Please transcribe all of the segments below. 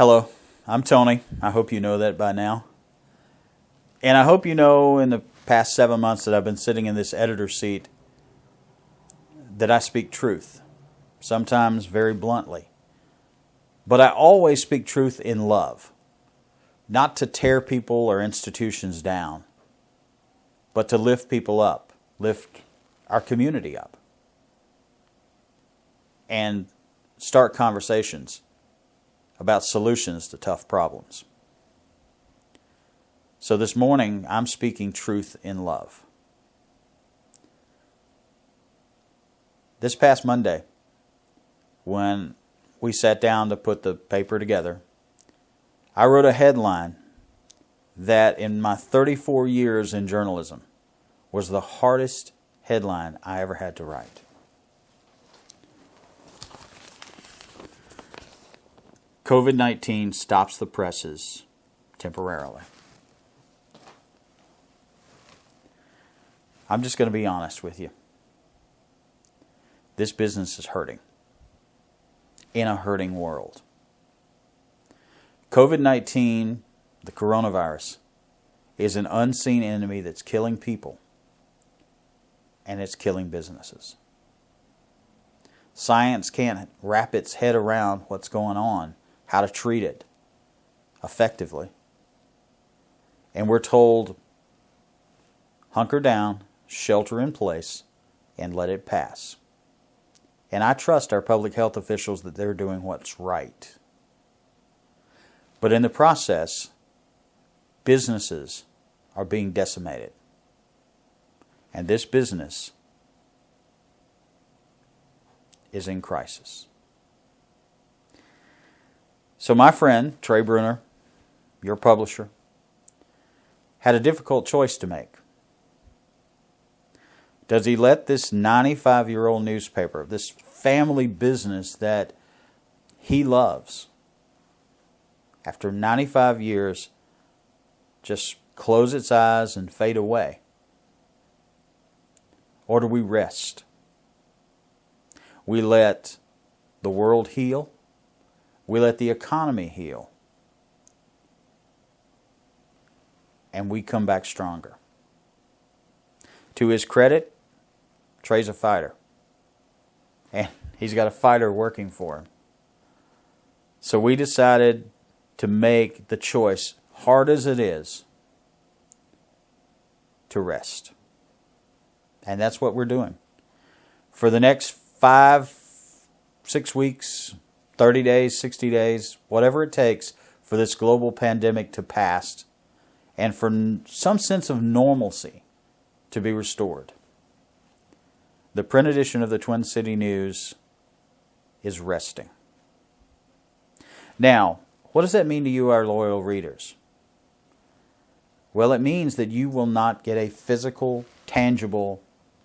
Hello, I'm Tony. I hope you know that by now. And I hope you know in the past 7 months that I've been sitting in this editor seat that I speak truth, sometimes very bluntly. But I always speak truth in love, not to tear people or institutions down, but to lift people up, lift our community up, and start conversations about solutions to tough problems. So this morning, I'm speaking truth in love. This past Monday, when we sat down to put the paper together, I wrote a headline that in my 34 years in journalism was the hardest headline I ever had to write. COVID-19 stops the presses temporarily. I'm just going to be honest with you. This business is hurting in a hurting world. COVID-19, the coronavirus, is an unseen enemy that's killing people, and it's killing businesses. Science can't wrap its head around what's going on, how to treat it effectively. And we're told, hunker down, shelter in place, and let it pass. And I trust our public health officials that they're doing what's right. But in the process, businesses are being decimated. And this business is in crisis. So my friend, Trey Bruner, your publisher, had a difficult choice to make. Does he let this 95-year-old newspaper, this family business that he loves, after 95 years, just close its eyes and fade away? Or do we rest? We let the world heal. We let the economy heal. And we come back stronger. To his credit, Trey's a fighter. And he's got a fighter working for him. So we decided to make the choice, hard as it is, to rest. And that's what we're doing. For the next 5, 6 weeks, 30 days, 60 days, whatever it takes for this global pandemic to pass and for some sense of normalcy to be restored, the print edition of the Twin City News is resting. Now, what does that mean to you, our loyal readers? Well, it means that you will not get a physical, tangible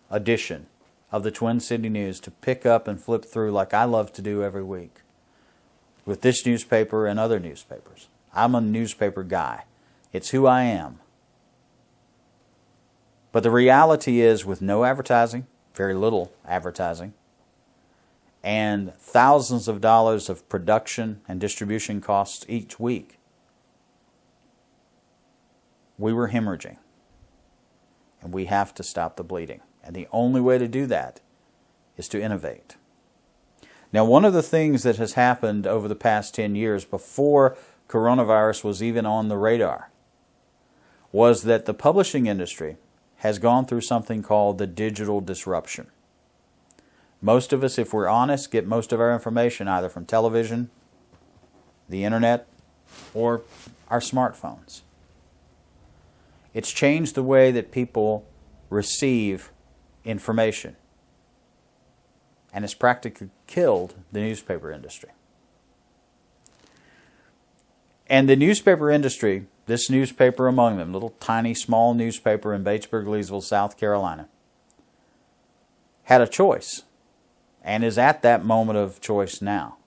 edition of the Twin City News to pick up and flip through like I love to do every week with this newspaper and other newspapers. I'm a newspaper guy. It's who I am. But the reality is, with no advertising, very little advertising, and thousands of dollars of production and distribution costs each week, we were hemorrhaging. And we have to stop the bleeding. And the only way to do that is to innovate. Now, one of the things that has happened over the past 10 years, before coronavirus was even on the radar, was that the publishing industry has gone through something called the digital disruption. Most of us, if we're honest, get most of our information either from television, the internet, or our smartphones. It's changed the way that people receive information. And it's practically killed the newspaper industry. And the newspaper industry, this newspaper among them, little tiny small newspaper in Batesburg, Leesville, South Carolina, had a choice and is at that moment of choice now.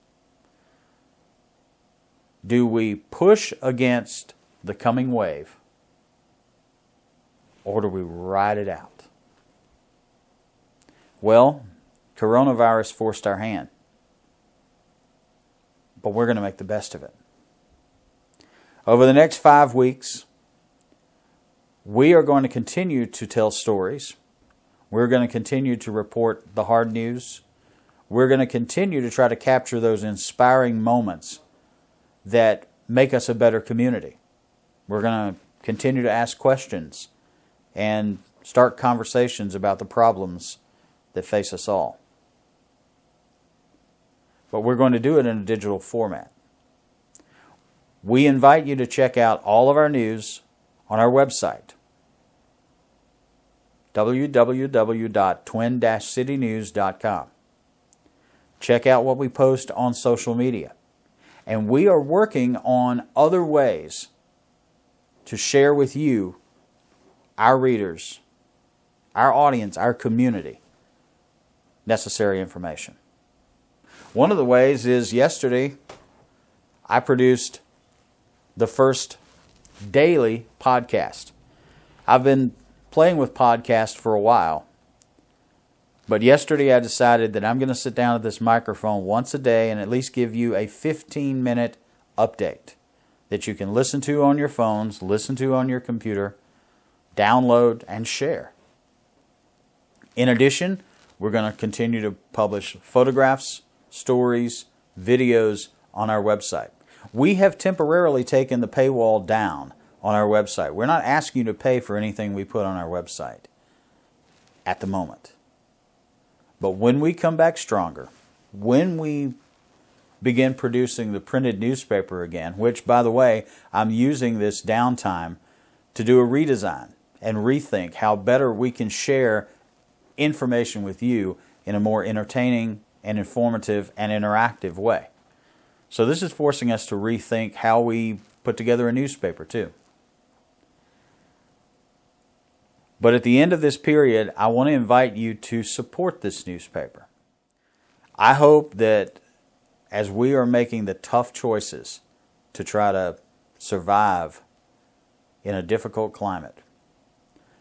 Do we push against the coming wave, or do we ride it out? Well, coronavirus forced our hand, but we're going to make the best of it. Over the next 5 weeks, we are going to continue to tell stories. We're going to continue to report the hard news. We're going to continue to try to capture those inspiring moments that make us a better community. We're going to continue to ask questions and start conversations about the problems that face us all. But we're going to do it in a digital format. We invite you to check out all of our news on our website, www.twin-citynews.com. Check out what we post on social media. And we are working on other ways to share with you, our readers, our audience, our community, necessary information. One of the ways is yesterday I produced the first daily podcast. I've been playing with podcasts for a while, but yesterday I decided that I'm going to sit down at this microphone once a day and at least give you a 15-minute update that you can listen to on your phones, listen to on your computer, download, and share. In addition, we're going to continue to publish photographs, stories, videos on our website. We have temporarily taken the paywall down on our website. We're not asking you to pay for anything we put on our website at the moment. But when we come back stronger, when we begin producing the printed newspaper again, which, by the way, I'm using this downtime to do a redesign and rethink how better we can share information with you in a more entertaining and informative and interactive way. So this is forcing us to rethink how we put together a newspaper too. But at the end of this period, I want to invite you to support this newspaper. I hope that as we are making the tough choices to try to survive in a difficult climate,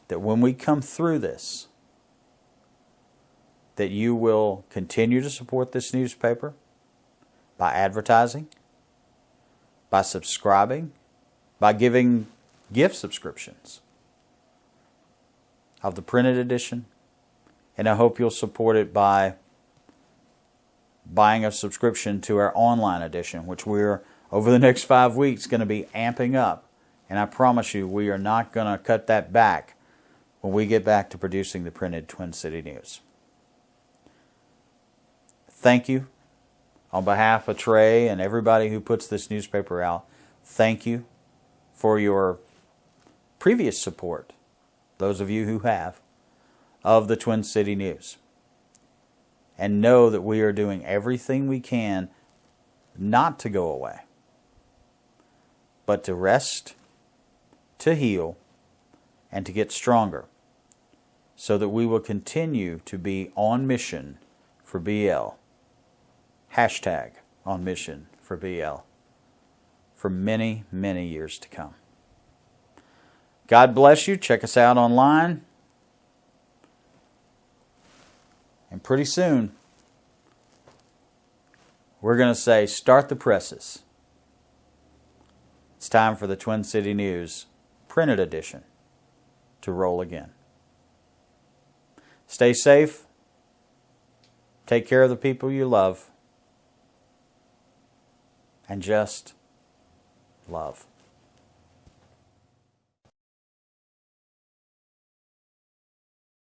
that when we come through this, that you will continue to support this newspaper by advertising, by subscribing, by giving gift subscriptions of the printed edition, and I hope you'll support it by buying a subscription to our online edition, which we're, over the next 5 weeks, going to be amping up. And I promise you, we are not going to cut that back when we get back to producing the printed Twin City News. Thank you. On behalf of Trey and everybody who puts this newspaper out, thank you for your previous support, those of you who have, of the Twin City News. And know that we are doing everything we can not to go away, but to rest, to heal, and to get stronger, so that we will continue to be on mission for BL. Hashtag on mission for BL for many, many years to come. God bless you. Check us out online. And pretty soon, we're going to say, start the presses. It's time for the Twin City News printed edition to roll again. Stay safe. Take care of the people you love. And just love.